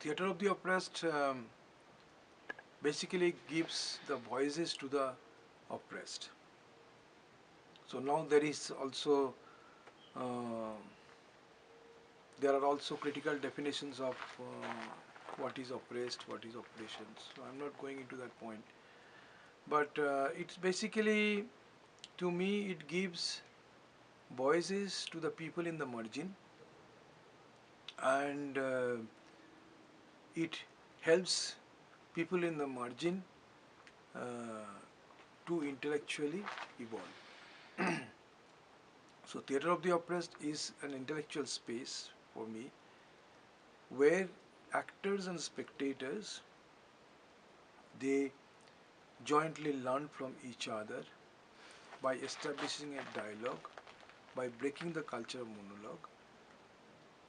Theatre of the Oppressed basically gives the voices to the oppressed. So now uh, there are also critical definitions of what is oppressed, what is oppression. So I'm not going into that point. But it's basically, to me, it gives voices to the people in the margin, and it helps people in the margin uh, to intellectually evolve. So Theatre of the Oppressed is an intellectual space for me where actors and spectators, they jointly learn from each other by establishing a dialogue, by breaking the culture of monologue,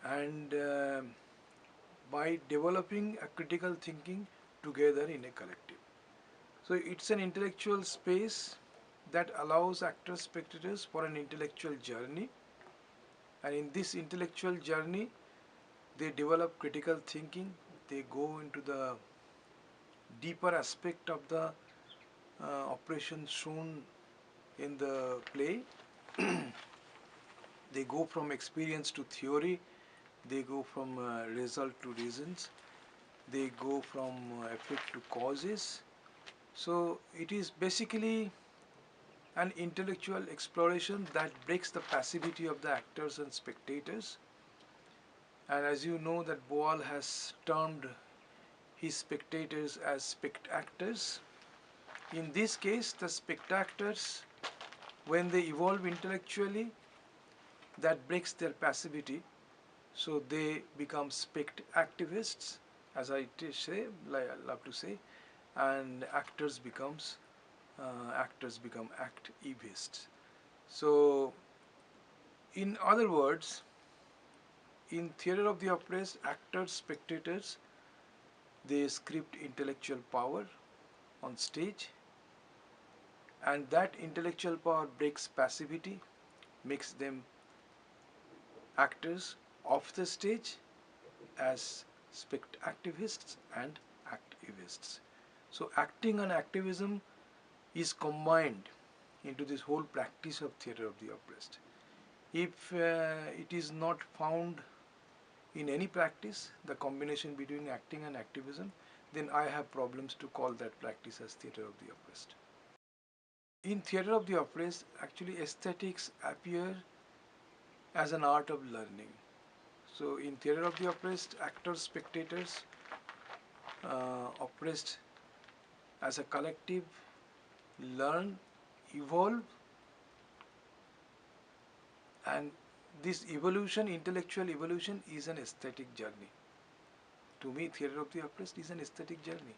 and by developing a critical thinking together in a collective. So it's an intellectual space that allows actors, spectators for an intellectual journey, and in this intellectual journey they develop critical thinking, they go into the deeper aspect of the operation shown in the play. They go from experience to theory, they go from result to reasons, they go from effect to causes. So it is basically an intellectual exploration that breaks the passivity of the actors and spectators. And as you know, that Boal has termed his spectators as spectactors. In this case, the spectators, when they evolve intellectually, that breaks their passivity, so they become spect-activists, as I love to say, and actors become activists. So, in other words, in Theatre of the Oppressed, actors, spectators, they script intellectual power on stage, and that intellectual power breaks passivity, makes them actors off the stage as spect-activists and activists. So acting and activism is combined into this whole practice of Theatre of the Oppressed. If it is not found in any practice, the combination between acting and activism, then I have problems to call that practice as Theatre of the Oppressed. In Theatre of the Oppressed, actually aesthetics appear as an art of learning. So in Theatre of the Oppressed, actors, spectators, oppressed as a collective, learn, evolve, and this evolution, intellectual evolution, is an aesthetic journey. To me, Theatre of the Oppressed is an aesthetic journey.